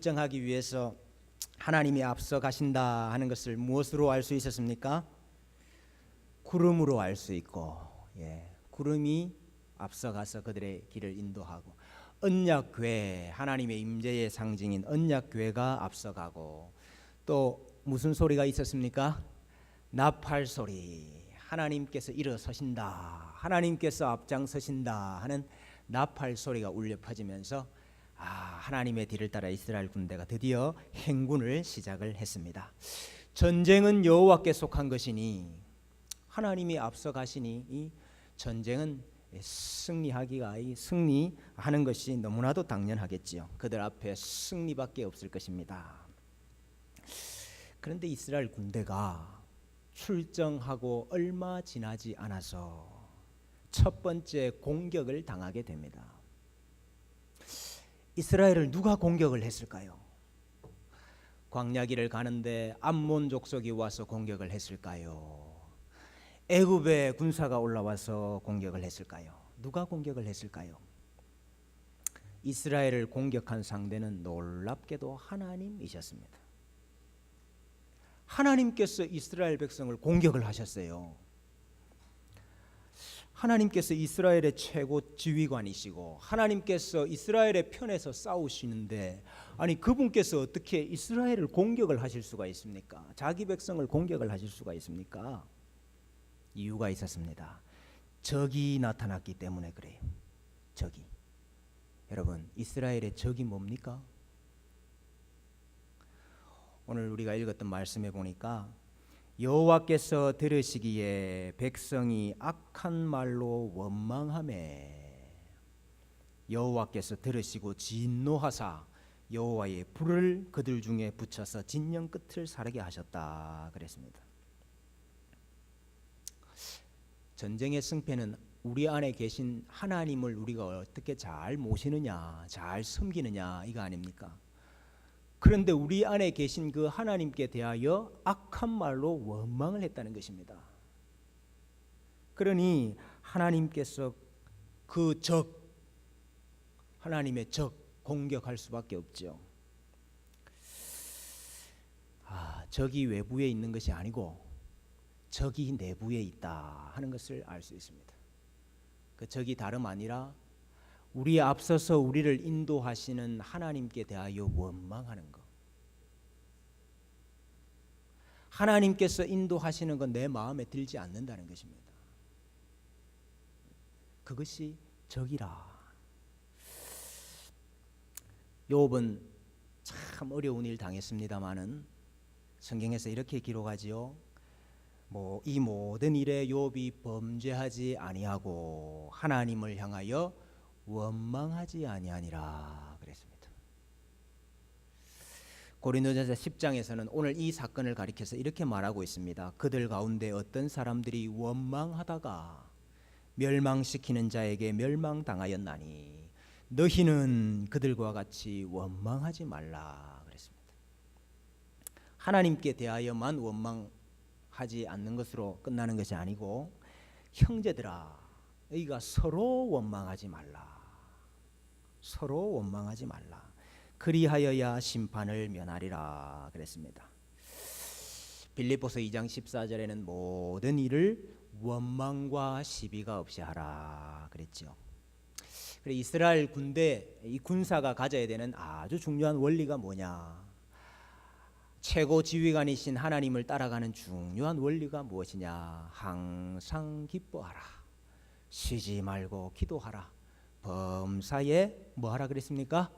출정하기 위해서 하나님이 앞서 가신다 하는 것을 무엇으로 알 수 있었습니까? 구름으로 알 수 있고, 구름이 앞서가서 그들의 길을 인도하고, 언약궤, 하나님의 임재의 상징인 언약궤가 앞서가고, 또 무슨 소리가 있었습니까? 나팔 소리. 하나님께서 일어서신다, 하나님께서 앞장서신다 하는 나팔 소리가 울려 퍼지면서 하나님의 뒤를 따라 이스라엘 군대가 드디어 행군을 시작을 했습니다. 전쟁은 여호와께 속한 것이니 하나님이 앞서 가시니 이 전쟁은 승리하는 것이 너무나도 당연하겠지요. 그들 앞에 승리밖에 없을 것입니다. 그런데 이스라엘 군대가 출정하고 얼마 지나지 않아서 첫 번째 공격을 당하게 됩니다. 이스라엘을 누가 공격을 했을까요? 광야길을 가는데 암몬 족속이 와서 공격을 했을까요? 애굽의 군사가 올라와서 공격을 했을까요? 누가 공격을 했을까요? 이스라엘을 공격한 상대는 놀랍게도 하나님이셨습니다. 하나님께서 이스라엘 백성을 공격을 하셨어요. 하나님께서 이스라엘의 최고 지휘관이시고 하나님께서 이스라엘의 편에서 싸우시는데, 아니 그분께서 어떻게 이스라엘을 공격을 하실 수가 있습니까? 자기 백성을 공격을 하실 수가 있습니까? 이유가 있었습니다. 적이 나타났기 때문에 그래요. 적이. 여러분, 이스라엘의 적이 뭡니까? 오늘 우리가 읽었던 말씀에 보니까 여호와께서 들으시기에 백성이 악한 말로 원망하매 여호와께서 들으시고 진노하사 여호와의 불을 그들 중에 붙여서 진영 끝을 사르게 하셨다 그랬습니다. 전쟁의 승패는 우리 안에 계신 하나님을 우리가 어떻게 잘 모시느냐, 잘 섬기느냐 이거 아닙니까? 그런데 우리 안에 계신 그 하나님께 대하여 악한 말로 원망을 했다는 것입니다. 그러니 하나님께서 그 하나님의 적 공격할 수밖에 없죠. 적이 외부에 있는 것이 아니고 적이 내부에 있다 하는 것을 알 수 있습니다. 그 적이 다름 아니라 우리 앞서서 우리를 인도하시는 하나님께 대하여 원망하는 것. 하나님께서 인도하시는 건 내 마음에 들지 않는다는 것입니다. 그것이 적이라. 욥은 참 어려운 일 당했습니다마는 성경에서 이렇게 기록하지요. 이 모든 일에 욥이 범죄하지 아니하고 하나님을 향하여 원망하지 아니하니라 그랬습니다. 고린도전서 10장에서는 오늘 이 사건을 가리켜서 이렇게 말하고 있습니다. 그들 가운데 어떤 사람들이 원망하다가 멸망시키는 자에게 멸망당하였나니 너희는 그들과 같이 원망하지 말라 그랬습니다. 하나님께 대하여만 원망하지 않는 것으로 끝나는 것이 아니고, 형제들아 너희가 서로 원망하지 말라. 서로 원망하지 말라. 그리하여야 심판을 면하리라 그랬습니다. 빌립보서 2장 14절에는 모든 일을 원망과 시비가 없이 하라 그랬죠. 그래, 이스라엘 군대, 이 군사가 가져야 되는 아주 중요한 원리가 뭐냐? 최고 지휘관이신 하나님을 따라가는 중요한 원리가 무엇이냐? 항상 기뻐하라. 쉬지 말고 기도하라. 범사에 뭐하라 그랬습니까?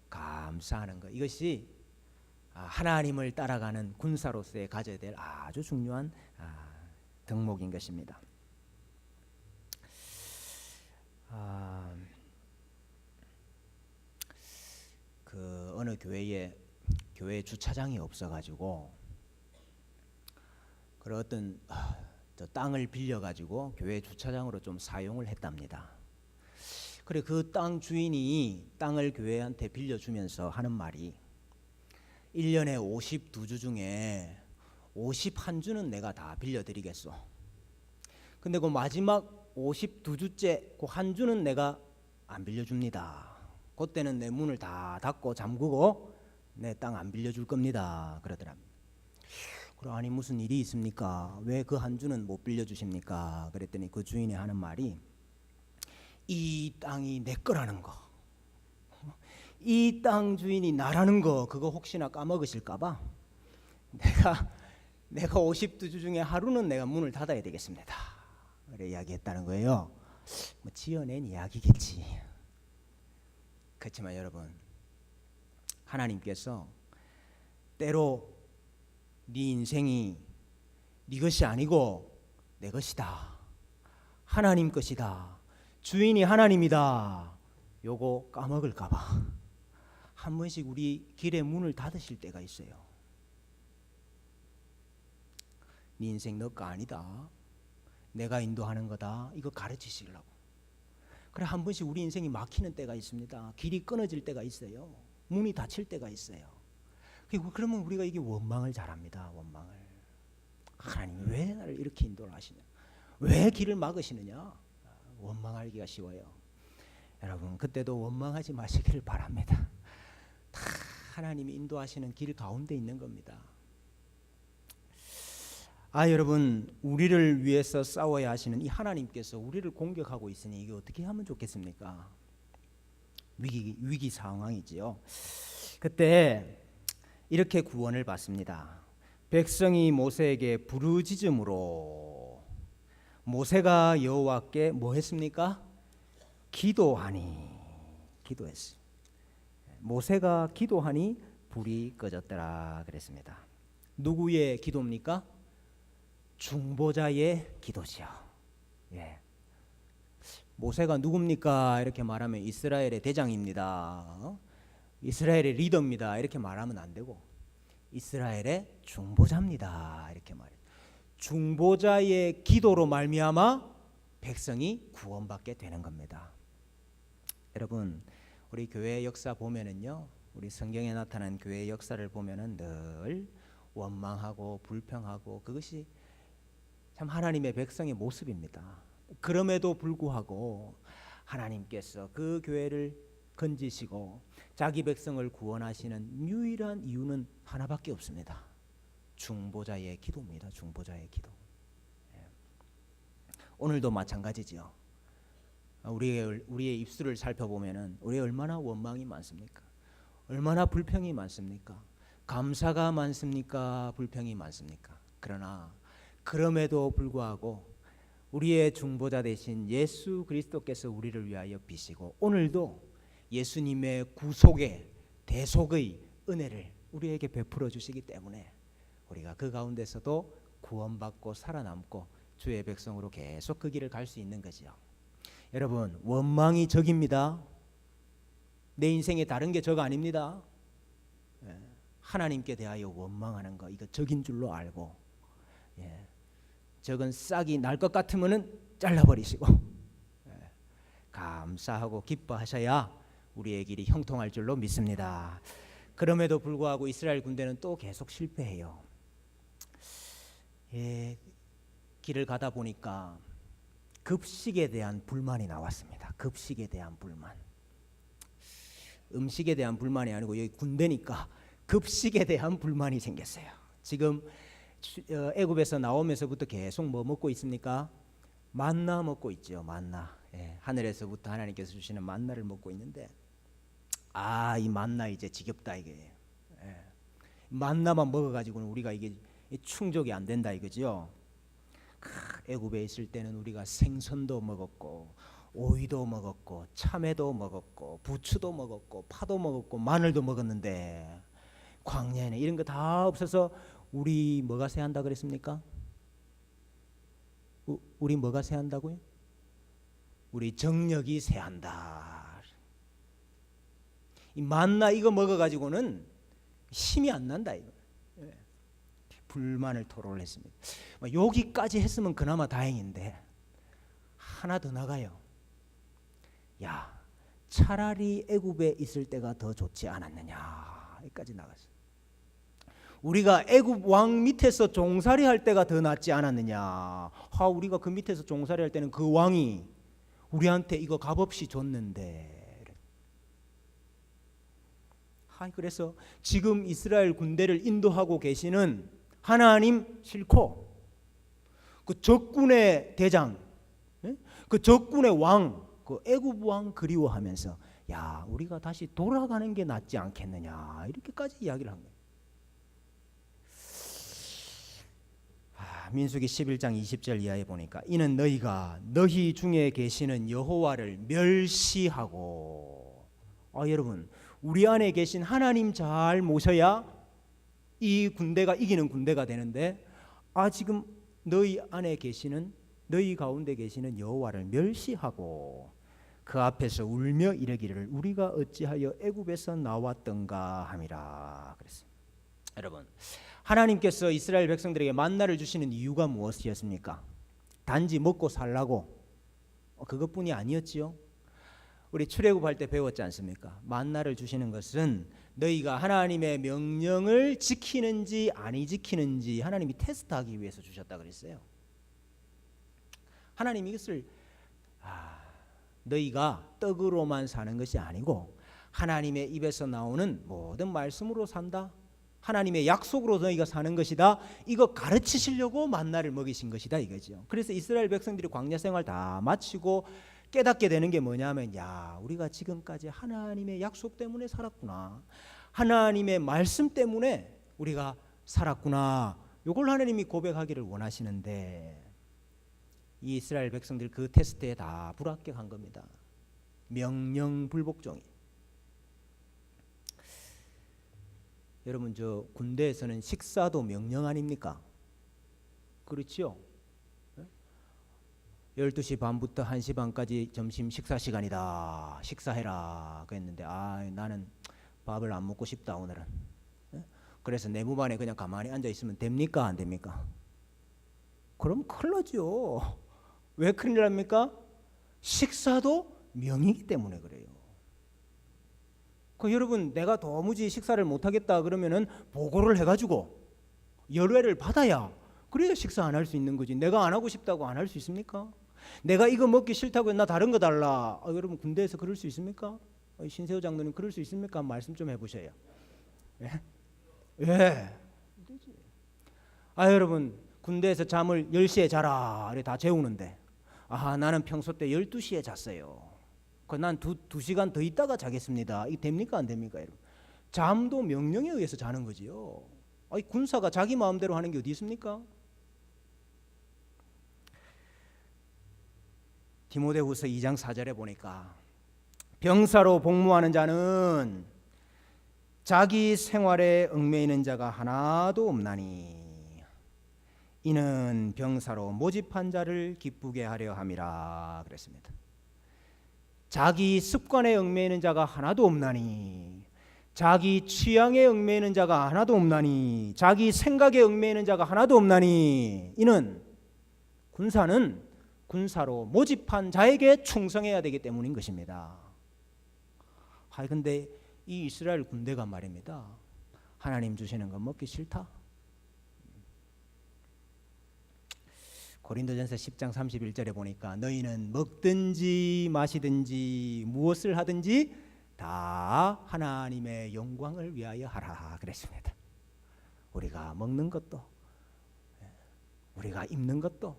감사하는 것. 이것이 하나님을 따라가는 군사로서의 가져야 될 아주 중요한 덕목인 것입니다. 그 어느 교회 주차장이 없어가지고 그런 어떤 땅을 빌려가지고 교회 주차장으로 좀 사용을 했답니다. 그래, 그 땅 주인이 땅을 교회한테 빌려주면서 하는 말이 1년에 52주 중에 51주는 내가 다 빌려드리겠소. 근데 그 마지막 52주째 그 한 주는 내가 안 빌려줍니다. 그때는 내 문을 다 닫고 잠그고 내 땅 안 빌려줄 겁니다. 그러더랍니다. 그럼 아니 무슨 일이 있습니까? 왜 그 한 주는 못 빌려주십니까? 그랬더니 그 주인이 하는 말이 이 땅이 내 거라는 거, 이 땅 주인이 나라는 거, 그거 혹시나 까먹으실까 봐 내가 50두 중에 하루는 내가 문을 닫아야 되겠습니다. 그래 이야기했다는 거예요. 뭐 지어낸 이야기겠지. 그렇지만 여러분, 하나님께서 때로 네 인생이 네 것이 아니고 내 것이다, 하나님 것이다, 주인이 하나님이다, 요거 까먹을까 봐 한 번씩 우리 길의 문을 닫으실 때가 있어요. 네 인생 너 거 아니다, 내가 인도하는 거다, 이거 가르치시려고. 그래 한 번씩 우리 인생이 막히는 때가 있습니다. 길이 끊어질 때가 있어요. 문이 닫힐 때가 있어요. 그러면 우리가 이게 원망을 잘합니다. 원망을. 하나님 왜 나를 이렇게 인도를 하시냐, 왜 길을 막으시느냐, 원망하기가 쉬워요. 여러분 그때도 원망하지 마시기를 바랍니다. 다 하나님이 인도하시는 길 가운데 있는 겁니다. 여러분, 우리를 위해서 싸워야 하시는 이 하나님께서 우리를 공격하고 있으니 이게 어떻게 하면 좋겠습니까? 위기 상황이지요. 그때 이렇게 구원을 받습니다. 백성이 모세에게 부르짖음으로 모세가 여호와께 뭐 했습니까? 기도했어요. 모세가 기도하니 불이 꺼졌더라 그랬습니다. 누구의 기도입니까? 중보자의 기도죠. 예. 모세가 누굽니까? 이렇게 말하면 이스라엘의 대장입니다. 이스라엘의 리더입니다. 이렇게 말하면 안 되고 이스라엘의 중보자입니다. 이렇게 말해요. 중보자의 기도로 말미암아 백성이 구원받게 되는 겁니다. 여러분, 우리 교회의 역사 보면은요, 우리 성경에 나타난 교회의 역사를 보면은 늘 원망하고 불평하고 그것이 참 하나님의 백성의 모습입니다. 그럼에도 불구하고 하나님께서 그 교회를 건지시고 자기 백성을 구원하시는 유일한 이유는 하나밖에 없습니다. 중보자의 기도입니다. 중보자의 기도. 오늘도 마찬가지지요. 우리의 입술을 살펴보면은 우리 얼마나 원망이 많습니까? 얼마나 불평이 많습니까? 감사가 많습니까? 불평이 많습니까? 그럼에도 불구하고 우리의 중보자 되신 예수 그리스도께서 우리를 위하여 비시고 오늘도 예수님의 구속의 대속의 은혜를 우리에게 베풀어 주시기 때문에 우리가 그 가운데서도 구원받고 살아남고 주의 백성으로 계속 그 길을 갈 수 있는 거지요. 여러분, 원망이 적입니다. 내 인생에 다른 게 적 아닙니다. 하나님께 대하여 원망하는 거, 이거 적인 줄로 알고, 적은 싹이 날 것 같으면은 잘라버리시고, 감사하고 기뻐하셔야 우리의 길이 형통할 줄로 믿습니다. 그럼에도 불구하고 이스라엘 군대는 또 계속 실패해요. 길을 가다 보니까 급식에 대한 불만이 나왔습니다. 급식에 대한 불만. 음식에 대한 불만이 아니고 여기 군대니까 급식에 대한 불만이 생겼어요. 지금 애굽에서 나오면서부터 계속 뭐 먹고 있습니까? 만나 먹고 있죠. 만나. 하늘에서부터 하나님께서 주시는 만나를 먹고 있는데 이 만나 이제 지겹다 이게. 만나만 먹어가지고는 우리가 이게 충족이 안 된다 이거죠. 애굽에 있을 때는 우리가 생선도 먹었고 오이도 먹었고 참외도 먹었고 부추도 먹었고 파도 먹었고 마늘도 먹었는데 광야에는 이런 거 다 없어서 우리 뭐가 새한다 그랬습니까? 우리 뭐가 새한다고요? 우리 정력이 새한다. 이 만나 이거 먹어가지고는 힘이 안 난다 이거. 불만을 토로를 했습니다. 여기까지 했으면 그나마 다행인데 하나 더 나가요. 야, 차라리 애굽에 있을 때가 더 좋지 않았느냐. 여기까지 나갔어요. 우리가 애굽 왕 밑에서 종살이 할 때가 더 낫지 않았느냐. 우리가 그 밑에서 종살이 할 때는 그 왕이 우리한테 이거 값없이 줬는데 그래서 지금 이스라엘 군대를 인도하고 계시는 하나님 싫고 그 적군의 대장, 그 적군의 왕, 그 애굽 왕 그리워하면서 야, 우리가 다시 돌아가는 게 낫지 않겠느냐 이렇게까지 이야기를 한 거예요. 민수기 11장 20절 이하에 보니까 이는 너희가 너희 중에 계시는 여호와를 멸시하고, 여러분 우리 안에 계신 하나님 잘 모셔야 이 군대가 이기는 군대가 되는데 지금 너희 안에 계시는 너희 가운데 계시는 여호와를 멸시하고 그 앞에서 울며 이르기를 우리가 어찌하여 애굽에서 나왔던가 함이라 그랬어요. 여러분, 하나님께서 이스라엘 백성들에게 만나를 주시는 이유가 무엇이었습니까? 단지 먹고 살라고 그것뿐이 아니었지요. 우리 출애굽할 때 배웠지 않습니까? 만나를 주시는 것은 너희가 하나님의 명령을 지키는지 아니 지키는지 하나님이 테스트하기 위해서 주셨다 그랬어요. 하나님이 이것을 너희가 떡으로만 사는 것이 아니고 하나님의 입에서 나오는 모든 말씀으로 산다, 하나님의 약속으로 너희가 사는 것이다, 이거 가르치시려고 만나를 먹이신 것이다 이거죠. 그래서 이스라엘 백성들이 광야 생활 다 마치고 깨닫게 되는 게 뭐냐면, 야, 우리가 지금까지 하나님의 약속 때문에 살았구나, 하나님의 말씀 때문에 우리가 살았구나, 이걸 하나님이 고백하기를 원하시는데 이 이스라엘 백성들 그 테스트에 다 불합격한 겁니다. 명령 불복종이. 여러분, 저 군대에서는 식사도 명령 아닙니까? 그렇죠? 12시 반부터 1시 반까지 점심 식사 시간이다, 식사해라 그랬는데 나는 밥을 안 먹고 싶다 오늘은. 그래서 내무반에 그냥 가만히 앉아 있으면 됩니까 안 됩니까? 그럼 큰일 나죠. 왜 큰일 납니까? 식사도 명이기 때문에 그래요. 여러분, 내가 도무지 식사를 못하겠다 그러면은 보고를 해가지고 열외를 받아야, 그래야 식사 안 할 수 있는 거지. 내가 안 하고 싶다고 안 할 수 있습니까? 내가 이거 먹기 싫다고 나 다른 거 달라, 여러분 군대에서 그럴 수 있습니까? 신세호 장로님 그럴 수 있습니까? 말씀 좀 해보셔요. 예. 여러분 군대에서 잠을 10시에 자라 이래 다 재우는데 나는 평소 때 12시에 잤어요. 난 2시간 더 있다가 자겠습니다. 이게 됩니까 안 됩니까? 여러분? 잠도 명령에 의해서 자는 거지요. 군사가 자기 마음대로 하는 게 어디 있습니까? 디모데후서 2장 4절에 보니까 병사로 복무하는 자는 자기 생활에 얽매이는 자가 하나도 없나니 이는 병사로 모집한 자를 기쁘게 하려 함이라 그랬습니다. 자기 습관에 얽매이는 자가 하나도 없나니, 자기 취향에 얽매이는 자가 하나도 없나니, 자기 생각에 얽매이는 자가 하나도 없나니, 이는 군사는 군사로 모집한 자에게 충성해야 되기 때문인 것입니다. 근데 이 이스라엘 군대가 말입니다, 하나님 주시는 건 먹기 싫다. 고린도전서 10장 31절에 보니까 너희는 먹든지 마시든지 무엇을 하든지 다 하나님의 영광을 위하여 하라 그랬습니다. 우리가 먹는 것도, 우리가 입는 것도,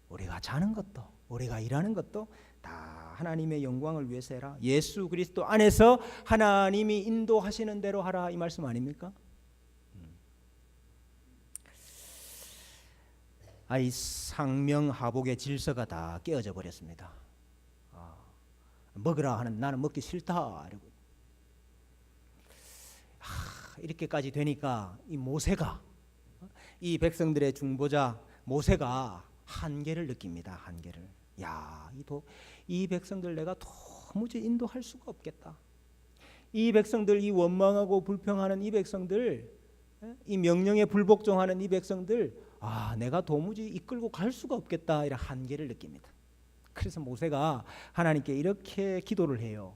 우리가 자는 것도, 우리가 일하는 것도 다 하나님의 영광을 위해서 해라. 예수 그리스도 안에서 하나님이 인도하시는 대로 하라, 이 말씀 아닙니까? 이 상명하복의 질서가 다 깨어져 버렸습니다. 먹으라 하는 나는 먹기 싫다 이렇게까지 되니까 이 모세가, 이 백성들의 중보자 모세가 한계를 느낍니다. 한계를. 이 백성들 내가 도무지 인도할 수가 없겠다. 이 백성들, 이 원망하고 불평하는 이 백성들, 이 명령에 불복종하는 이 백성들, 내가 도무지 이끌고 갈 수가 없겠다, 이런 한계를 느낍니다. 그래서 모세가 하나님께 이렇게 기도를 해요.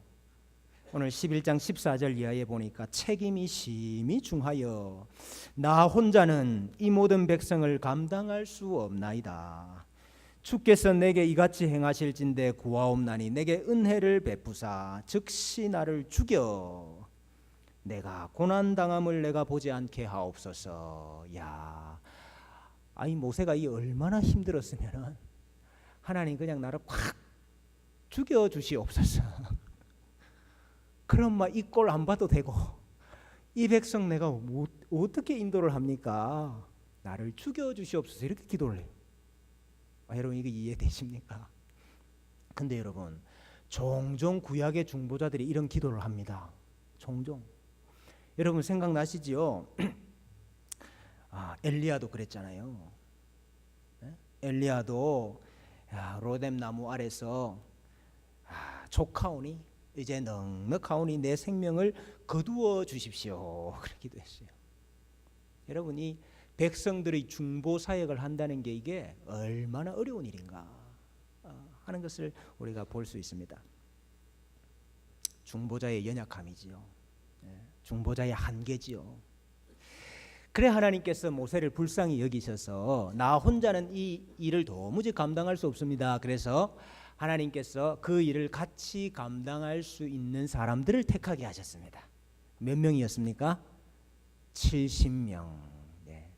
오늘 11장 14절 이하에 보니까 책임이 심히 중하여 나 혼자는 이 모든 백성을 감당할 수 없나이다. 주께서 내게 이같이 행하실진대 구하옵나니 내게 은혜를 베푸사 즉시 나를 죽여 내가 고난 당함을 내가 보지 않게 하옵소서. 야, 아니 모세가 이 얼마나 힘들었으면은 하나님 그냥 나를 확 죽여 주시옵소서. 그럼 막 이 꼴 안 봐도 되고 이 백성 내가 어떻게 인도를 합니까? 나를 죽여 주시옵소서 이렇게 기도를 해요. 여러분 이게 이해되십니까? 근데 여러분 종종 구약의 중보자들이 이런 기도를 합니다. 종종. 여러분 생각나시지요? 엘리야도 그랬잖아요. 엘리야도 로뎀 나무 아래서 족하오니 이제 넉넉하오니 내 생명을 거두어 주십시오. 그렇게 기도했어요. 여러분이 백성들의 중보 사역을 한다는 게 이게 얼마나 어려운 일인가 하는 것을 우리가 볼 수 있습니다. 중보자의 연약함이지요. 중보자의 한계지요. 그래 하나님께서 모세를 불쌍히 여기셔서 나 혼자는 이 일을 도무지 감당할 수 없습니다. 그래서 하나님께서 그 일을 같이 감당할 수 있는 사람들을 택하게 하셨습니다. 몇 명이었습니까? 70명.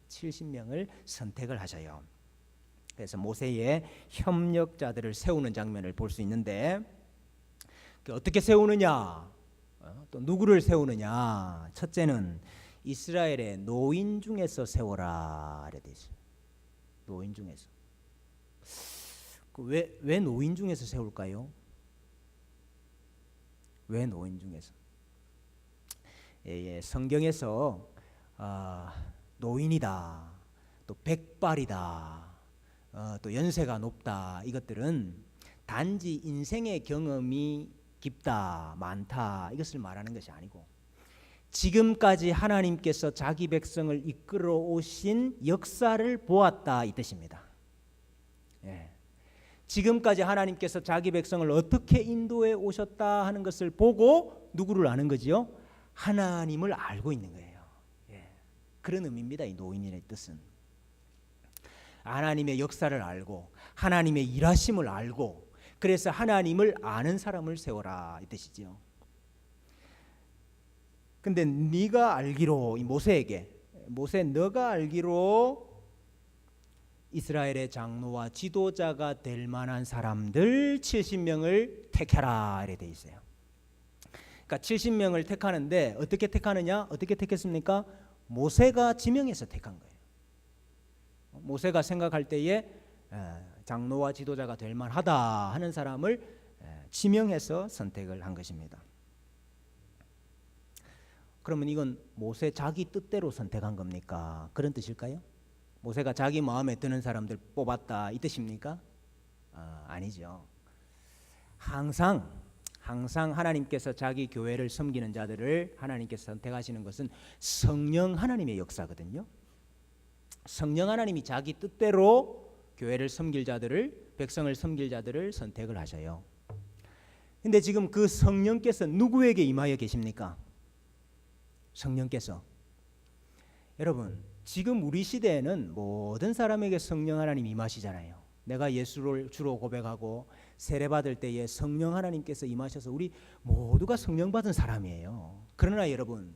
70명을 선택을 하셔요. 그래서 모세의 협력자들을 세우는 장면을 볼 수 있는데 어떻게 세우느냐? 또 누구를 세우느냐? 첫째는 이스라엘의 노인 중에서 세워라 이래 돼 있어요. 노인 중에서. 왜 노인 중에서 세울까요? 왜 노인 중에서? 성경에서 노인이다, 또 백발이다, 또 연세가 높다 이것들은 단지 인생의 경험이 깊다, 많다 이것을 말하는 것이 아니고 지금까지 하나님께서 자기 백성을 이끌어 오신 역사를 보았다 이 뜻입니다. 지금까지 하나님께서 자기 백성을 어떻게 인도해 오셨다 하는 것을 보고 누구를 아는 거지요? 하나님을 알고 있는 거예요. 그런 의미입니다. 이 노인의 뜻은 하나님의 역사를 알고 하나님의 일하심을 알고 그래서 하나님을 아는 사람을 세워라 이 뜻이지요. 근데 네가 알기로 이 모세에게 모세 너가 알기로 이스라엘의 장로와 지도자가 될 만한 사람들 70명을 택해라 이렇게 돼 있어요. 그러니까 70명을 택하는데 어떻게 택하느냐? 어떻게 택했습니까? 모세가 지명해서 택한 거예요. 모세가 생각할 때에 장로와 지도자가 될 만하다 하는 사람을 지명해서 선택을 한 것입니다. 그러면 이건 모세 자기 뜻대로 선택한 겁니까? 그런 뜻일까요? 모세가 자기 마음에 드는 사람들 뽑았다 이 뜻입니까? 아니죠. 항상 하나님께서 자기 교회를 섬기는 자들을 하나님께서 선택하시는 것은 성령 하나님의 역사거든요. 성령 하나님이 자기 뜻대로 교회를 섬길 자들을 백성을 섬길 자들을 선택을 하셔요. 근데 지금 그 성령께서 누구에게 임하여 계십니까? 성령께서 여러분 지금 우리 시대에는 모든 사람에게 성령 하나님이 임하시잖아요. 내가 예수를 주로 고백하고 세례받을 때에 성령 하나님께서 임하셔서 우리 모두가 성령 받은 사람이에요. 그러나 여러분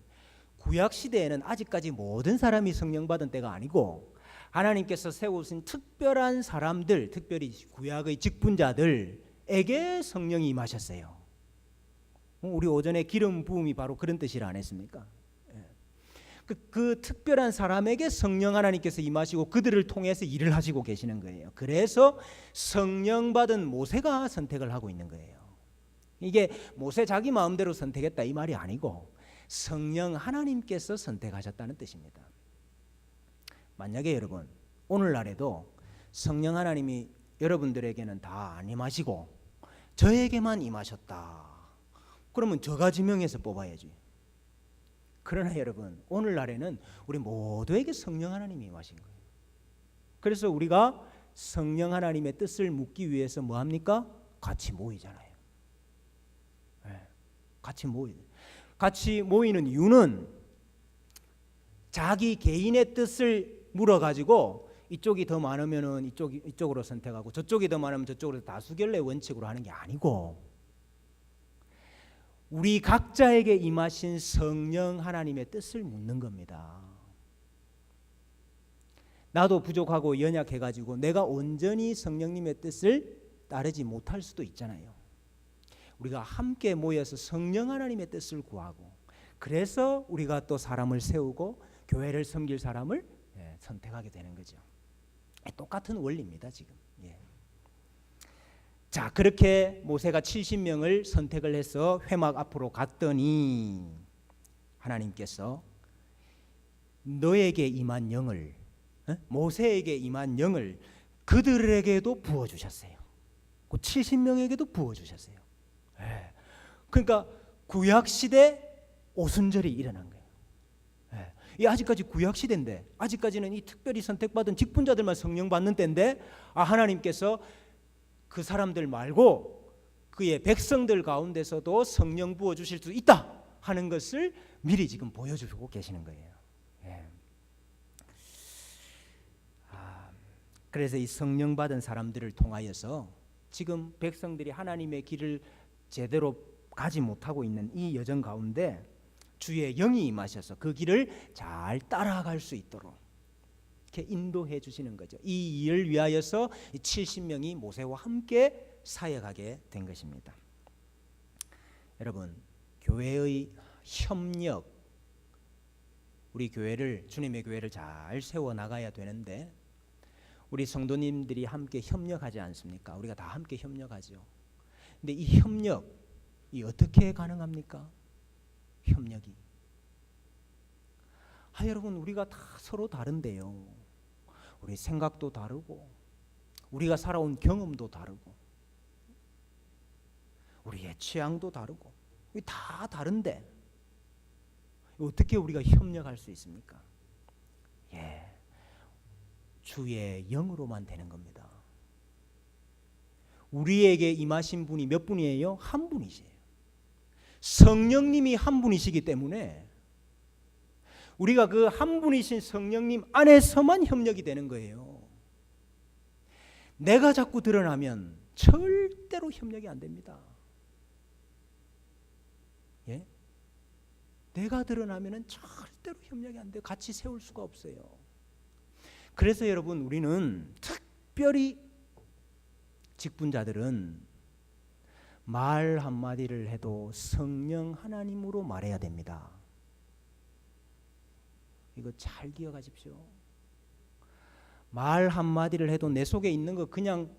구약 시대에는 아직까지 모든 사람이 성령 받은 때가 아니고 하나님께서 세우신 특별한 사람들, 특별히 구약의 직분자들에게 성령이 임하셨어요. 우리 오전에 기름 부음이 바로 그런 뜻이라 안 했습니까? 그 특별한 사람에게 성령 하나님께서 임하시고 그들을 통해서 일을 하시고 계시는 거예요. 그래서 성령 받은 모세가 선택을 하고 있는 거예요. 이게 모세 자기 마음대로 선택했다 이 말이 아니고 성령 하나님께서 선택하셨다는 뜻입니다. 만약에 여러분 오늘날에도 성령 하나님이 여러분들에게는 다 안 임하시고 저에게만 임하셨다. 그러면 저가 지명해서 뽑아야지. 그러나 여러분 오늘날에는 우리 모두에게 성령 하나님이 임하신 거예요. 그래서 우리가 성령 하나님의 뜻을 묻기 위해서 뭐 합니까? 같이 모이잖아요. 같이 모이는 이유는 자기 개인의 뜻을 물어가지고 이쪽이 더 많으면은 이쪽으로 선택하고 저쪽이 더 많으면 저쪽으로 다수결의 원칙으로 하는 게 아니고 우리 각자에게 임하신 성령 하나님의 뜻을 묻는 겁니다. 나도 부족하고 연약해가지고 내가 온전히 성령님의 뜻을 따르지 못할 수도 있잖아요. 우리가 함께 모여서 성령 하나님의 뜻을 구하고, 그래서 우리가 또 사람을 세우고 교회를 섬길 사람을 선택하게 되는 거죠. 똑같은 원리입니다 지금. 자, 그렇게 모세가 70명을 선택을 해서 회막 앞으로 갔더니 하나님께서 너에게 임한 영을, 모세에게 임한 영을 그들에게도 부어주셨어요. 그 70명에게도 부어주셨어요. 그러니까 구약시대 오순절이 일어난 거예요. 이 아직까지 구약시대인데, 아직까지는 이 특별히 선택받은 직분자들만 성령 받는 때인데, 하나님께서 그 사람들 말고 그의 백성들 가운데서도 성령 부어주실 수 있다 하는 것을 미리 지금 보여주고 계시는 거예요. 그래서 이 성령 받은 사람들을 통하여서 지금 백성들이 하나님의 길을 제대로 가지 못하고 있는 이 여정 가운데 주의 영이 임하셔서 그 길을 잘 따라갈 수 있도록 이렇게 인도해 주시는 거죠. 이 일을 위하여서 70명이 모세와 함께 사역하게 된 것입니다. 여러분, 교회의 협력, 우리 교회를, 주님의 교회를 잘 세워 나가야 되는데 우리 성도님들이 함께 협력하지 않습니까? 우리가 다 함께 협력하죠. 근데 이 협력이 어떻게 가능합니까? 협력이. 여러분, 우리가 다 서로 다른데요. 우리 생각도 다르고, 우리가 살아온 경험도 다르고, 우리의 취향도 다르고, 다 다른데 어떻게 우리가 협력할 수 있습니까? 주의 영으로만 되는 겁니다. 우리에게 임하신 분이 몇 분이에요? 한 분이세요. 성령님이 한 분이시기 때문에 우리가 그 한 분이신 성령님 안에서만 협력이 되는 거예요. 내가 자꾸 드러나면 절대로 협력이 안 됩니다. 내가 드러나면 절대로 협력이 안 돼요. 같이 세울 수가 없어요. 그래서 여러분, 우리는 특별히 직분자들은 말 한마디를 해도 성령 하나님으로 말해야 됩니다. 이거 잘 기억하십시오. 말 한마디를 해도 내 속에 있는 거 그냥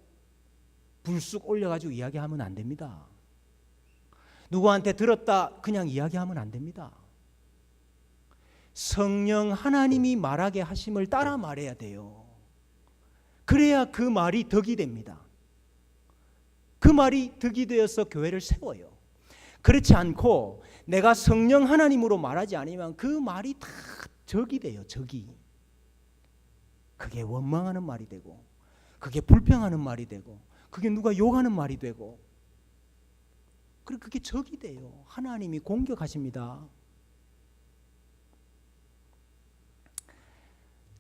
불쑥 올려가지고 이야기하면 안 됩니다. 누구한테 들었다 그냥 이야기하면 안 됩니다. 성령 하나님이 말하게 하심을 따라 말해야 돼요. 그래야 그 말이 덕이 됩니다. 그 말이 덕이 되어서 교회를 세워요. 그렇지 않고 내가 성령 하나님으로 말하지 않으면 그 말이 다 적이 돼요. 적이. 그게 원망하는 말이 되고, 그게 불평하는 말이 되고, 그게 누가 욕하는 말이 되고, 그리고 그게 적이 돼요. 하나님이 공격하십니다.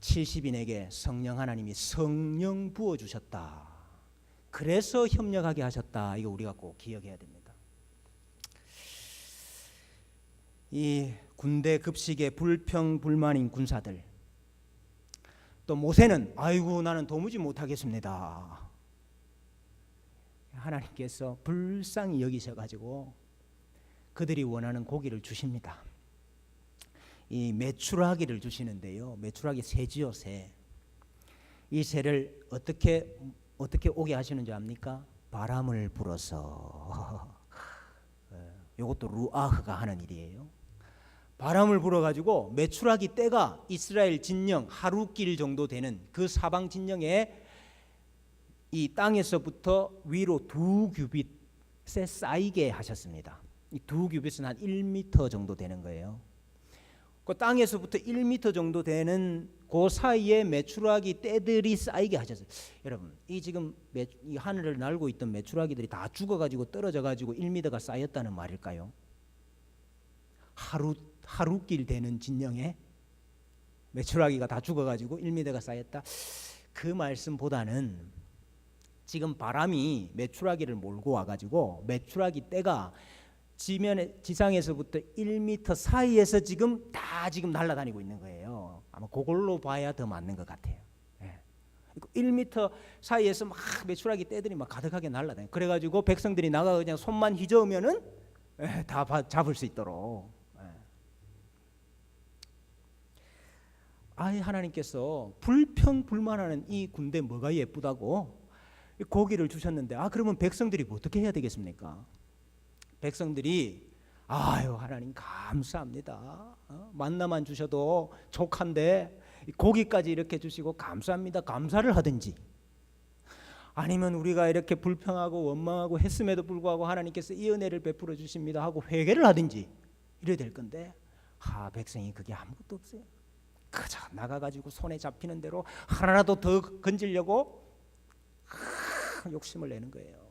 70인에게 성령 하나님이 성령 부어주셨다. 그래서 협력하게 하셨다. 이거 우리가 꼭 기억해야 됩니다. 이 군대 급식에 불평불만인 군사들, 또 모세는 아이고 나는 도무지 못하겠습니다. 하나님께서 불쌍히 여기셔가지고 그들이 원하는 고기를 주십니다. 이 메추라기를 주시는데요. 메추라기 새지요, 새. 이 새를 어떻게 오게 하시는지 압니까? 바람을 불어서. 이것도 루아흐가 하는 일이에요. 바람을 불어가지고 메추라기 떼가 이스라엘 진영 하루길 정도 되는 그 사방 진영에 이 땅에서부터 위로 2규빗에 쌓이게 하셨습니다. 이 2규빗은 한 1m 정도 되는 거예요. 그 땅에서부터 1m 정도 되는 그 사이에 메추라기 떼들이 쌓이게 하셨어요. 여러분, 이 지금 이 하늘을 날고 있던 메추라기들이 다 죽어가지고 떨어져가지고 1m가 쌓였다는 말일까요? 하루길 되는 진영에 메추라기가 다 죽어가지고 1m가 쌓였다. 그 말씀보다는 지금 바람이 메추라기를 몰고 와가지고 메추라기 떼가 지상에서부터 1m 사이에서 지금 날아다니고 있는 거예요. 아마 그걸로 봐야 더 맞는 것 같아요. 1m 사이에서 막 메추라기 떼들이 막 가득하게 날아다녀. 그래가지고 백성들이 나가 그냥 손만 휘저으면은 다 잡을 수 있도록. 아예 하나님께서 불평불만하는 이 군대 뭐가 예쁘다고 고기를 주셨는데, 그러면 백성들이 뭐 어떻게 해야 되겠습니까? 백성들이 아유 하나님 감사합니다. 만나만 주셔도 족한데 고기까지 이렇게 주시고 감사합니다. 감사를 하든지, 아니면 우리가 이렇게 불평하고 원망하고 했음에도 불구하고 하나님께서 이 은혜를 베풀어 주십니다 하고 회개를 하든지 이래야 될 건데, 백성이 그게 아무것도 없어요. 그저 나가가지고 손에 잡히는 대로 하나라도 더 건지려고 욕심을 내는 거예요.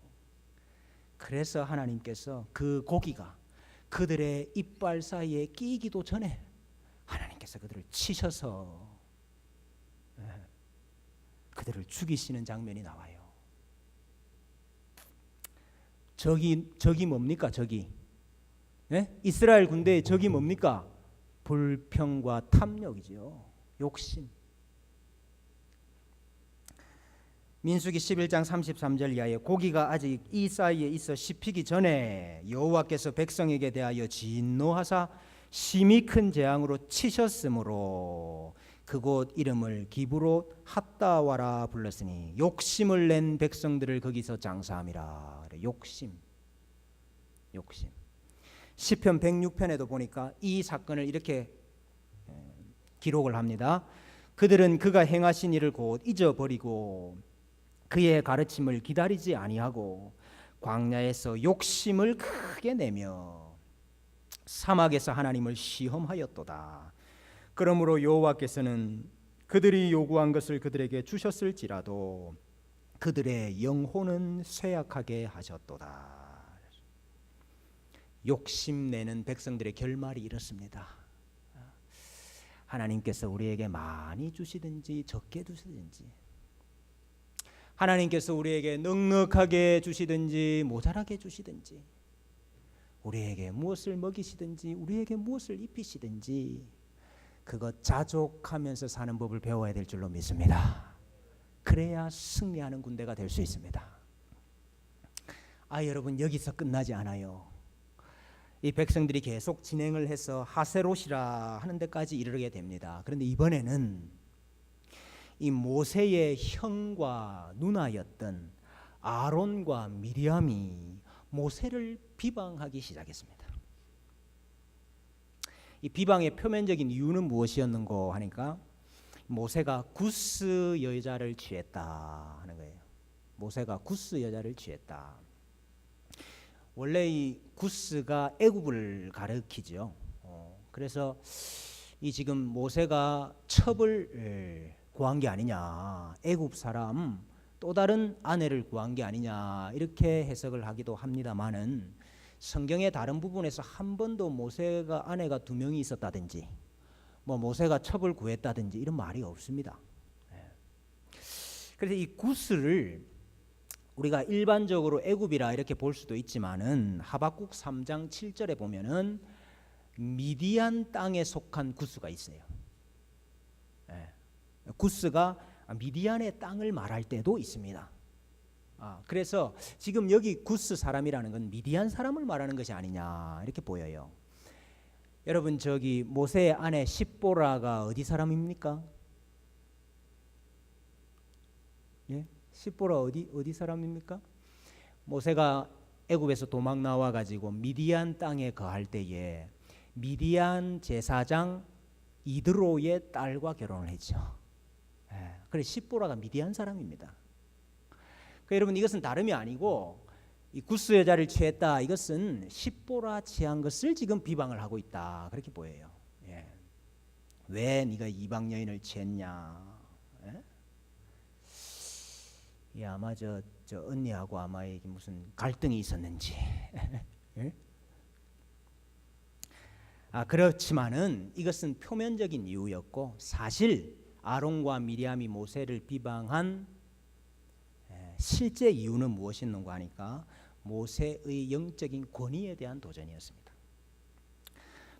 그래서 하나님께서 그 고기가 그들의 이빨 사이에 끼기도 전에 하나님께서 그들을 치셔서 그들을 죽이시는 장면이 나와요. 적이 뭡니까? 적이 이스라엘 군대의 적이 뭡니까? 불평과 탐욕이죠. 욕심. 민수기 11장 33절 이하에 고기가 아직 이 사이에 있어 씹히기 전에 여호와께서 백성에게 대하여 진노하사 심히 큰 재앙으로 치셨으므로 그곳 이름을 기브롯 핫다와라 불렀으니 욕심을 낸 백성들을 거기서 장사함이라. 욕심. 시편 106편에도 보니까 이 사건을 이렇게 기록을 합니다. 그들은 그가 행하신 일을 곧 잊어버리고 그의 가르침을 기다리지 아니하고 광야에서 욕심을 크게 내며 사막에서 하나님을 시험하였도다. 그러므로 여호와께서는 그들이 요구한 것을 그들에게 주셨을지라도 그들의 영혼은 쇠약하게 하셨도다. 욕심내는 백성들의 결말이 이렇습니다. 하나님께서 우리에게 많이 주시든지 적게 주시든지, 하나님께서 우리에게 넉넉하게 주시든지 모자라게 주시든지, 우리에게 무엇을 먹이시든지 우리에게 무엇을 입히시든지 그것 자족하면서 사는 법을 배워야 될 줄로 믿습니다. 그래야 승리하는 군대가 될 수 있습니다. 여러분, 여기서 끝나지 않아요. 이 백성들이 계속 진행을 해서 하세롯이라 하는 데까지 이르게 됩니다. 그런데 이번에는 이 모세의 형과 누나였던 아론과 미리암이 모세를 비방하기 시작했습니다. 이 비방의 표면적인 이유는 무엇이었는고 하니까 모세가 구스 여자를 취했다 하는 거예요. 모세가 구스 여자를 취했다. 원래 이 구스가 애굽을 가리키죠. 그래서 이 지금 모세가 첩을 구한 게 아니냐, 애굽 사람 또 다른 아내를 구한 게 아니냐, 이렇게 해석을 하기도 합니다만은 성경의 다른 부분에서 한 번도 모세가 아내가 2명이 있었다든지 모세가 첩을 구했다든지 이런 말이 없습니다. 그래서 이 구스를 우리가 일반적으로 애굽이라 이렇게 볼 수도 있지만은 하박국 3장 7절에 보면은 미디안 땅에 속한 구스가 있어요. 구스가 미디안의 땅을 말할 때도 있습니다. 그래서 지금 여기 구스 사람이라는 건 미디안 사람을 말하는 것이 아니냐 이렇게 보여요. 여러분, 저기 모세의 아내 십보라가 어디 사람입니까? 예? 십보라 어디 사람입니까? 모세가 애굽에서 도망 나와 가지고 미디안 땅에 거할 때에 미디안 제사장 이드로의 딸과 결혼을 했죠. 그래서 십보라가 미디안 사람입니다. 여러분, 이것은 다름이 아니고 이 구스 여자를 취했다, 이것은 십보라 취한 것을 지금 비방을 하고 있다, 그렇게 보여요. 왜 네가 이방 여인을 취했냐? 아마 저 언니하고 아마 이게 무슨 갈등이 있었는지. 그렇지만은 이것은 표면적인 이유였고, 사실 아론과 미리암이 모세를 비방한 실제 이유는 무엇이었는가 하니까 모세의 영적인 권위에 대한 도전이었습니다.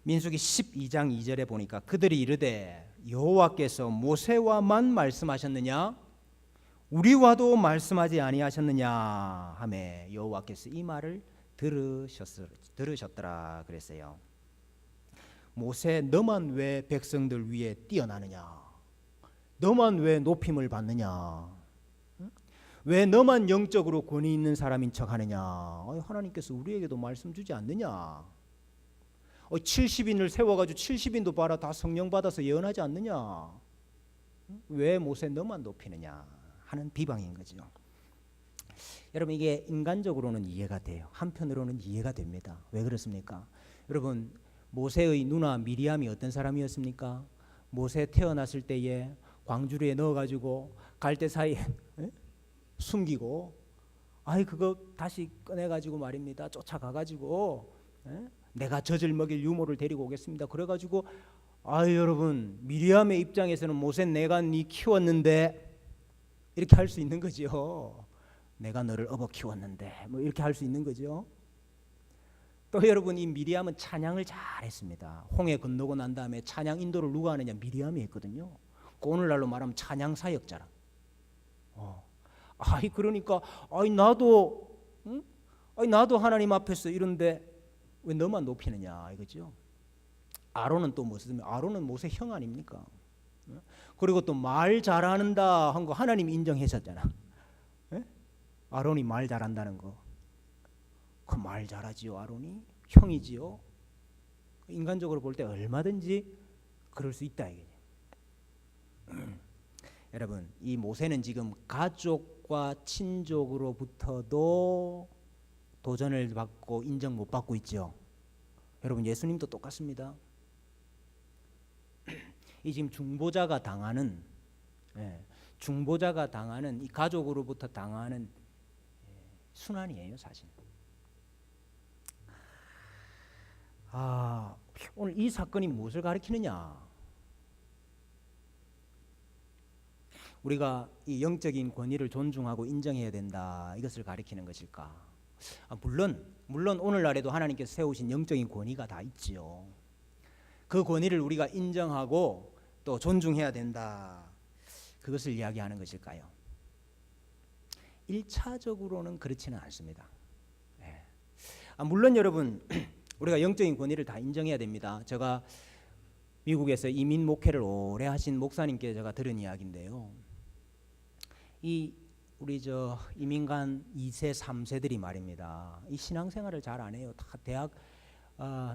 민수기 12장 2절에 보니까 그들이 이르되 여호와께서 모세와만 말씀하셨느냐 우리와도 말씀하지 아니하셨느냐 하매 여호와께서 이 말을 들으셨더라 그랬어요. 모세, 너만 왜 백성들 위에 뛰어나느냐? 너만 왜 높임을 받느냐? 왜 너만 영적으로 권위 있는 사람인 척하느냐? 하나님께서 우리에게도 말씀 주지 않느냐? 70인을 세워가지고 70인도 봐라 다 성령 받아서 예언하지 않느냐? 왜 모세 너만 높이느냐? 하는 비방인 거죠. 여러분 이게 인간적으로는 이해가 돼요. 한편으로는 이해가 됩니다. 왜 그렇습니까? 여러분 모세의 누나 미리암이 어떤 사람이었습니까? 모세 태어났을 때에 광주리에 넣어가지고 갈대 사이에 숨기고 그거 다시 꺼내가지고 말입니다. 쫓아가가지고 내가 젖을 먹일 유모를 데리고 오겠습니다. 그래가지고 여러분 미리암의 입장에서는 모세 내가 네 키웠는데 이렇게 할 수 있는 거죠. 내가 너를 업어 키웠는데 뭐 이렇게 할 수 있는 거죠. 또 여러분 이 미리암은 찬양을 잘했습니다. 홍해 건너고 난 다음에 찬양 인도를 누가 하느냐? 미리암이 했거든요. 오늘날로 말하면 찬양 사역자라. 그러니까 나도 하나님 앞에서 이런데 왜 너만 높이느냐 이거죠. 아론은 또 무슨 아론은 모세 형 아닙니까? 그리고 또 말 잘하는다 한 거 하나님이 인정하셨잖아. 아론이 말 잘한다는 거. 그 말 잘하지요. 아론이 형이지요. 인간적으로 볼 때 얼마든지 그럴 수 있다 이게. 여러분 이 모세는 지금 가족과 친족으로부터도 도전을 받고 인정 못 받고 있죠. 여러분 예수님도 똑같습니다. 이 지금 중보자가 당하는 이 가족으로부터 당하는 순환이에요 사실. 오늘 이 사건이 무엇을 가리키느냐? 우리가 이 영적인 권위를 존중하고 인정해야 된다 이것을 가리키는 것일까? 물론 오늘날에도 하나님께서 세우신 영적인 권위가 다 있지요. 그 권위를 우리가 인정하고 또 존중해야 된다 그것을 이야기하는 것일까요? 1차적으로는 그렇지는 않습니다. 물론 여러분 우리가 영적인 권위를 다 인정해야 됩니다. 제가 미국에서 이민 목회를 오래 하신 목사님께 제가 들은 이야기인데요. 우리 이민간 2세, 3세들이 말입니다. 이 신앙생활을 잘 안 해요. 다 대학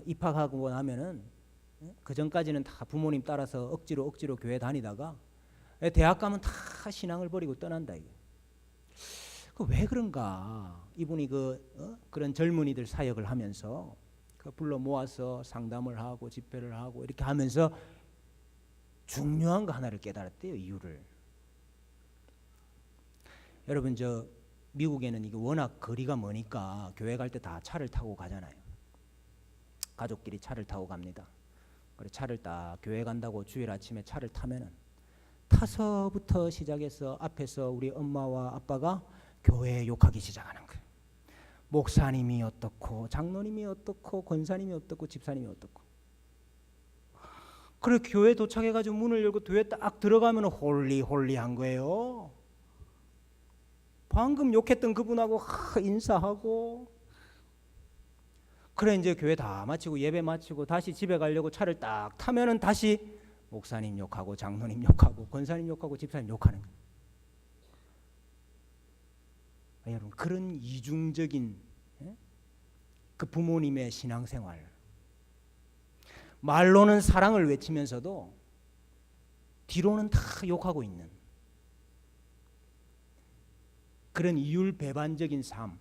입학하고 나면은 그 전까지는 다 부모님 따라서 억지로 교회 다니다가 대학 가면 다 신앙을 버리고 떠난다 이게. 왜 그런가? 이분이 그런 젊은이들 사역을 하면서 불러 모아서 상담을 하고 집회를 하고 이렇게 하면서 중요한 거 하나를 깨달았대요. 이유를. 여러분 미국에는 이게 워낙 거리가 머니까 교회 갈 때 다 차를 타고 가잖아요. 가족끼리 차를 타고 갑니다. 그래 차를 딱 교회 간다고 주일 아침에 차를 타면은 타서부터 시작해서 앞에서 우리 엄마와 아빠가 교회 욕하기 시작하는 거예요. 목사님이 어떻고 장로님이 어떻고 권사님이 어떻고 집사님이 어떻고. 그래 교회 도착해가지고 문을 열고 교회 딱 들어가면 홀리한 거예요. 방금 욕했던 그분하고 인사하고. 그래 이제 교회 다 마치고 예배 마치고 다시 집에 가려고 차를 딱 타면은 다시 목사님 욕하고 장로님 욕하고 권사님 욕하고 집사님 욕하는 거예요. 여러분 그런 이중적인 그 부모님의 신앙생활, 말로는 사랑을 외치면서도 뒤로는 다 욕하고 있는 그런 이율배반적인 삶,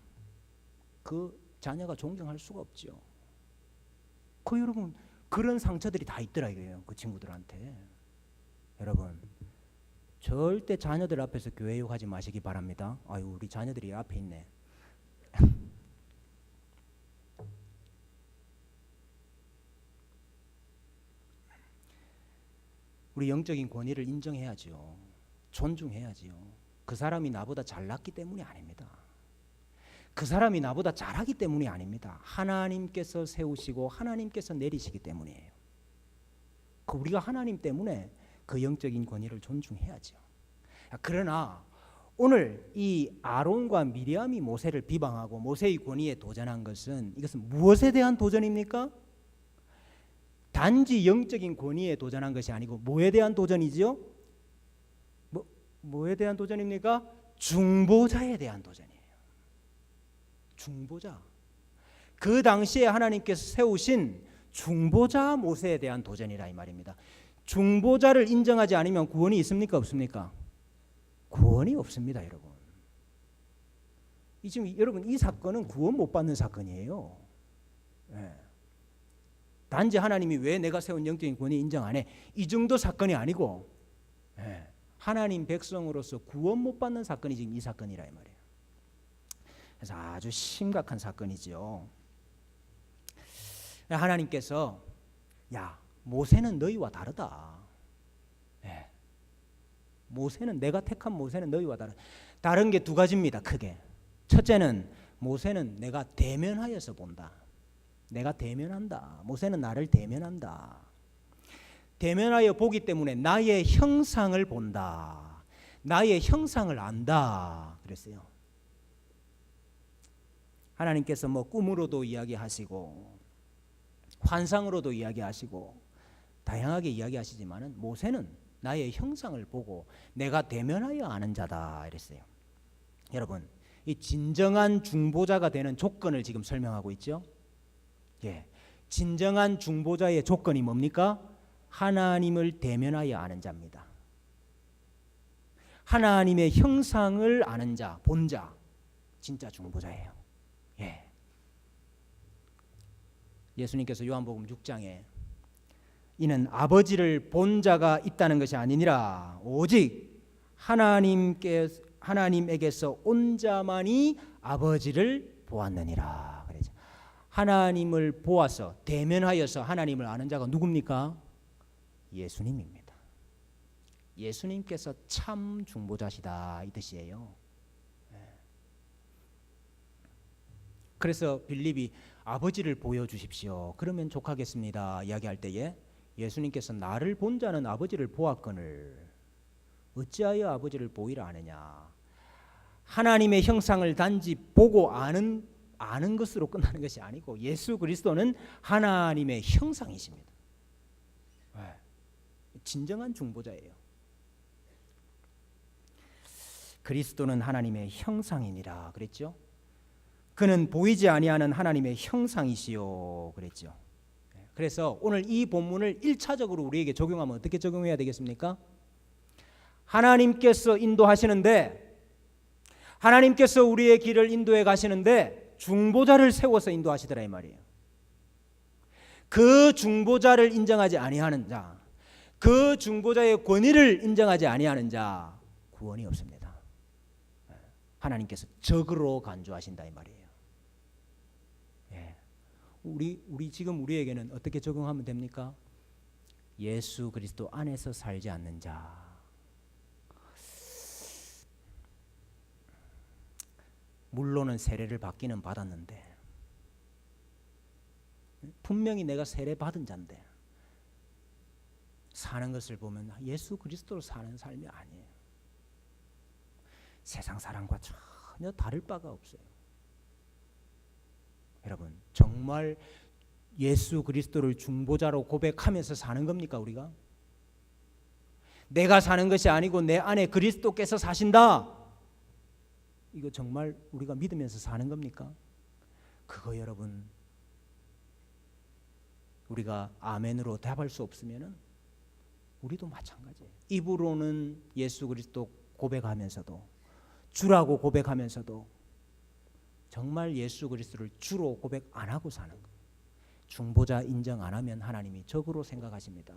그 자녀가 존경할 수가 없죠. 여러분 그런 상처들이 다 있더라 이거예요. 그 친구들한테. 여러분 절대 자녀들 앞에서 교회 욕하지 마시기 바랍니다. 우리 자녀들이 앞에 있네. 우리 영적인 권위를 인정해야죠. 존중해야지요. 그 사람이 나보다 잘났기 때문이 아닙니다. 그 사람이 나보다 잘하기 때문이 아닙니다. 하나님께서 세우시고 하나님께서 내리시기 때문이에요. 우리가 하나님 때문에 그 영적인 권위를 존중해야죠. 그러나 오늘 이 아론과 미리암이 모세를 비방하고 모세의 권위에 도전한 것은 이것은 무엇에 대한 도전입니까? 단지 영적인 권위에 도전한 것이 아니고 뭐에 대한 도전이지요? 뭐에 대한 도전입니까? 중보자에 대한 도전이에요. 중보자. 그 당시에 하나님께서 세우신 중보자 모세에 대한 도전이라 이 말입니다. 중보자를 인정하지 않으면 구원이 있습니까? 없습니까? 구원이 없습니다, 여러분. 지금 여러분 이 사건은 구원 못 받는 사건이에요. 네. 단지 하나님이 왜 내가 세운 영적인 권위 인정 안 해? 이 정도 사건이 아니고 네. 하나님 백성으로서 구원 못 받는 사건이 지금 이 사건이라 이 말이에요. 그래서 아주 심각한 사건이죠. 하나님께서 야 모세는 너희와 다르다. 네. 모세는 내가 택한 모세는 너희와 다르다. 다른 게 두 가지입니다. 크게. 첫째는 모세는 내가 대면하여서 본다. 내가 대면한다. 모세는 나를 대면한다. 대면하여 보기 때문에 나의 형상을 본다. 나의 형상을 안다. 그랬어요. 하나님께서 뭐 꿈으로도 이야기하시고 환상으로도 이야기하시고 다양하게 이야기하시지만은 모세는 나의 형상을 보고 내가 대면하여 아는 자다 이랬어요. 여러분, 이 진정한 중보자가 되는 조건을 지금 설명하고 있죠. 예, 진정한 중보자의 조건이 뭡니까? 하나님을 대면하여 아는 자입니다. 하나님의 형상을 아는 자, 본 자, 진짜 중보자예요. 예. 예수님께서 요한복음 6장에 이는 아버지를 본 자가 있다는 것이 아니니라 오직 하나님에게서 온 자만이 아버지를 보았느니라. 그러죠. 하나님을 보아서 대면하여서 하나님을 아는 자가 누굽니까? 예수님입니다. 예수님께서 참 중보자시다 이 뜻이에요. 그래서 빌립이 아버지를 보여주십시오. 그러면 족하겠습니다. 이야기할 때에 예수님께서 나를 본 자는 아버지를 보았거늘 어찌하여 아버지를 보이라 하느냐. 하나님의 형상을 단지 보고 아는 것으로 끝나는 것이 아니고 예수 그리스도는 하나님의 형상이십니다. 진정한 중보자예요. 그리스도는 하나님의 형상이니라 그랬죠. 그는 보이지 아니하는 하나님의 형상이시요 그랬죠. 그래서 오늘 이 본문을 1차적으로 우리에게 적용하면 어떻게 적용해야 되겠습니까? 하나님께서 인도하시는데 하나님께서 우리의 길을 인도해 가시는데 중보자를 세워서 인도하시더라 이 말이에요. 그 중보자를 인정하지 아니하는 자, 그 중보자의 권위를 인정하지 아니하는 자 구원이 없습니다. 하나님께서 적으로 간주하신다 이 말이에요. 우리 지금 우리에게는 어떻게 적용하면 됩니까? 예수 그리스도 안에서 살지 않는 자. 물론은 세례를 받기는 받았는데 분명히 내가 세례 받은 자인데 사는 것을 보면 예수 그리스도로 사는 삶이 아니에요. 세상 사람과 전혀 다를 바가 없어요. 여러분 정말 예수 그리스도를 중보자로 고백하면서 사는 겁니까 우리가? 내가 사는 것이 아니고 내 안에 그리스도께서 사신다. 이거 정말 우리가 믿으면서 사는 겁니까? 그거 여러분 우리가 아멘으로 답할 수 없으면은 우리도 마찬가지예요. 입으로는 예수 그리스도 고백하면서도 주라고 고백하면서도 정말 예수 그리스도를 주로 고백 안 하고 사는 거예요. 중보자 인정 안 하면 하나님이 적으로 생각하십니다.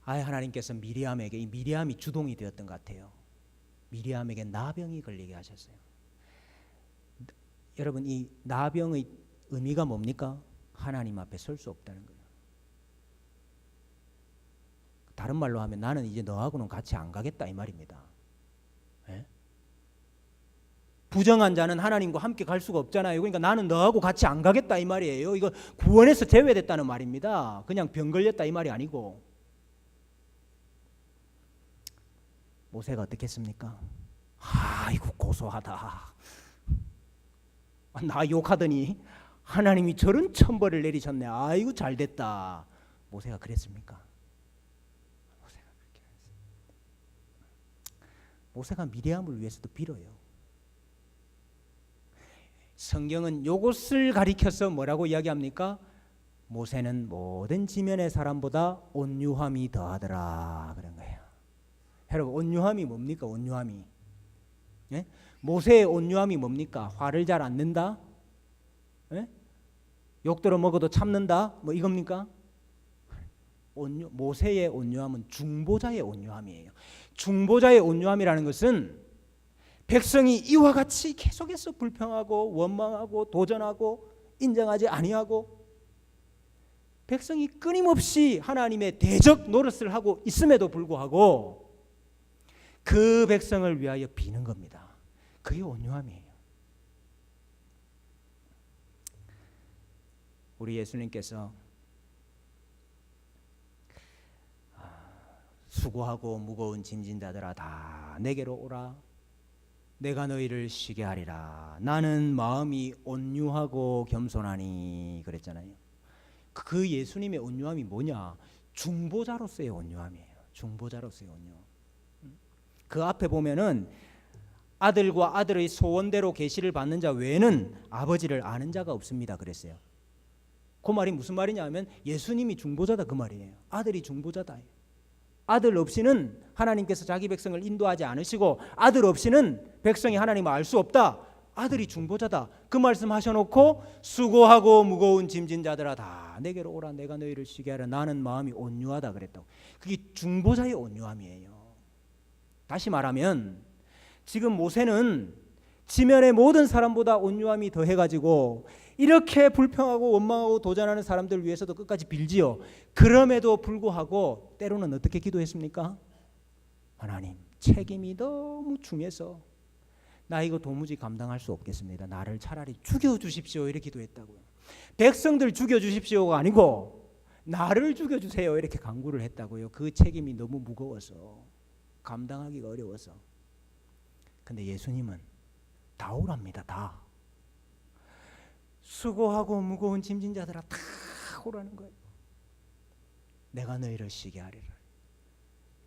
아예 하나님께서 미리암에게 이 미리암이 주동이 되었던 것 같아요. 미리암에게 나병이 걸리게 하셨어요. 여러분 이 나병의 의미가 뭡니까? 하나님 앞에 설 수 없다는 거예요. 다른 말로 하면 나는 이제 너하고는 같이 안 가겠다 이 말입니다. 부정한 자는 하나님과 함께 갈 수가 없잖아요. 그러니까 나는 너하고 같이 안 가겠다 이 말이에요. 이거 구원에서 제외됐다는 말입니다. 그냥 병 걸렸다 이 말이 아니고. 모세가 어떻게 했습니까? 아이고 고소하다. 나 욕하더니 하나님이 저런 천벌을 내리셨네. 아이고 잘됐다. 모세가 그랬습니까? 모세가 미리암을 위해서도 빌어요. 성경은 이것을 가리켜서 뭐라고 이야기합니까? 모세는 모든 지면의 사람보다 온유함이 더하더라 그런 거예요. 여러분 온유함이 뭡니까? 온유함이 예? 모세의 온유함이 뭡니까? 화를 잘 안 낸다? 예? 욕들어 먹어도 참는다? 뭐 이겁니까? 모세의 온유함은 중보자의 온유함이에요. 중보자의 온유함이라는 것은 백성이 이와 같이 계속해서 불평하고 원망하고 도전하고 인정하지 아니하고 백성이 끊임없이 하나님의 대적 노릇을 하고 있음에도 불구하고 그 백성을 위하여 비는 겁니다. 그게 온유함이에요. 우리 예수님께서 수고하고 무거운 짐진 자들아 다 내게로 오라 내가 너희를 쉬게 하리라 나는 마음이 온유하고 겸손하니 그랬잖아요. 그 예수님의 온유함이 뭐냐? 중보자로서의 온유함이에요. 중보자로서의 온유함. 그 앞에 보면은 아들과 아들의 소원대로 계시를 받는 자 외에는 아버지를 아는 자가 없습니다 그랬어요. 그 말이 무슨 말이냐 하면 예수님이 중보자다 그 말이에요. 아들이 중보자다. 아들 없이는 하나님께서 자기 백성을 인도하지 않으시고 아들 없이는 백성이 하나님을 알 수 없다. 아들이 중보자다. 그 말씀 하셔놓고 수고하고 무거운 짐진 자들아 다 내게로 오라 내가 너희를 쉬게 하라 나는 마음이 온유하다 그랬다고. 그게 중보자의 온유함이에요. 다시 말하면 지금 모세는 지면의 모든 사람보다 온유함이 더해가지고 이렇게 불평하고 원망하고 도전하는 사람들 위해서도 끝까지 빌지요. 그럼에도 불구하고 때로는 어떻게 기도했습니까? 하나님 책임이 너무 중해서 나 이거 도무지 감당할 수 없겠습니다. 나를 차라리 죽여주십시오 이렇게 기도했다고요. 백성들 죽여주십시오가 아니고 나를 죽여주세요 이렇게 간구를 했다고요. 그 책임이 너무 무거워서 감당하기가 어려워서. 근데 예수님은 다 오랍니다. 다 수고하고 무거운 짐진 자들아 다 오라는 거예요. 내가 너희를 쉬게 하리라.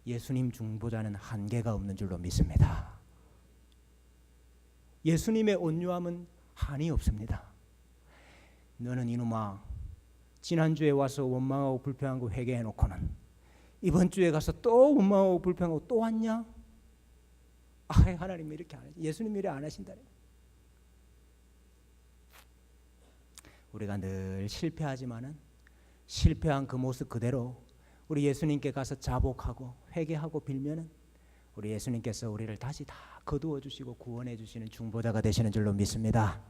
예수님 중보자는 한계가 없는 줄로 믿습니다. 예수님의 온유함은 한이 없습니다. 너는 이놈아 지난주에 와서 원망하고 불평하고 회개해놓고는 이번 주에 가서 또 원망하고 불평하고 또 왔냐? 하나님 이렇게 안 하시. 예수님 이래 안 하신다네. 우리가 늘 실패하지만은 실패한 그 모습 그대로 우리 예수님께 가서 자복하고 회개하고 빌면은 우리 예수님께서 우리를 다시 다 거두어 주시고 구원해 주시는 중보자가 되시는 줄로 믿습니다.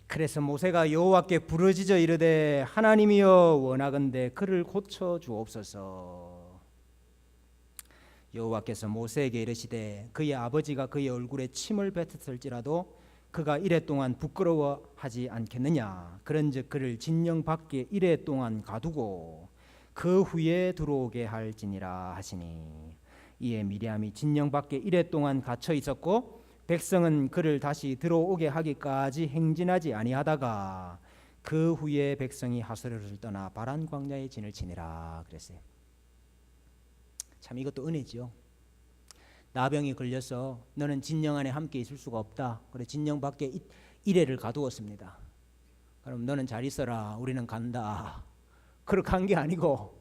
그래서 모세가 여호와께 부르짖어 이르되 하나님이여 원하건대 그를 고쳐 주옵소서. 여호와께서 모세에게 이르시되 그의 아버지가 그의 얼굴에 침을 뱉었을지라도 그가 이래 동안 부끄러워하지 않겠느냐. 그런즉 그를 진영 밖에 이래 동안 가두고 그 후에 들어오게 할지니라 하시니 이에 미리암이 진영 밖에 이래 동안 갇혀 있었고 백성은 그를 다시 들어오게 하기까지 행진하지 아니하다가 그 후에 백성이 하스르를 떠나 바란 광야에 진을 치니라 그랬어요. 참 이것도 은혜지요. 나병이 걸려서 너는 진영 안에 함께 있을 수가 없다. 그래 진영 밖에 이래를 가두었습니다. 그럼 너는 잘 있어라. 우리는 간다. 그렇게 한 게 아니고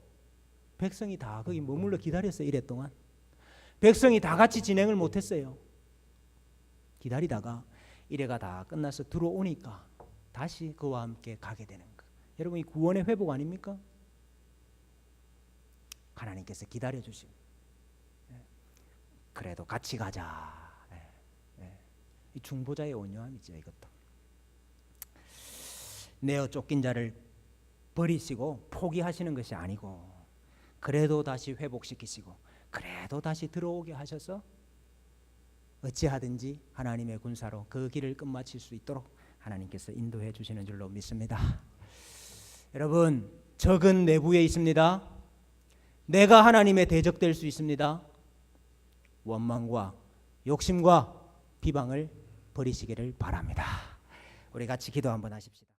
백성이 다 거기 머물러 기다렸어요. 이래 동안 백성이 다 같이 진행을 못했어요. 기다리다가 이래가 다 끝나서 들어오니까 다시 그와 함께 가게 되는 거. 여러분 이 구원의 회복 아닙니까? 하나님께서 기다려 주시고 그래도 같이 가자. 이 중보자의 온유함이죠. 이것도 내어 쫓긴 자를 버리시고 포기하시는 것이 아니고 그래도 다시 회복시키시고 그래도 다시 들어오게 하셔서 어찌하든지 하나님의 군사로 그 길을 끝마칠 수 있도록 하나님께서 인도해 주시는 줄로 믿습니다. 여러분, 적은 내부에 있습니다. 내가 하나님의 대적될 수 있습니다. 원망과 욕심과 비방을 버리시기를 바랍니다. 우리 같이 기도 한번 하십시다.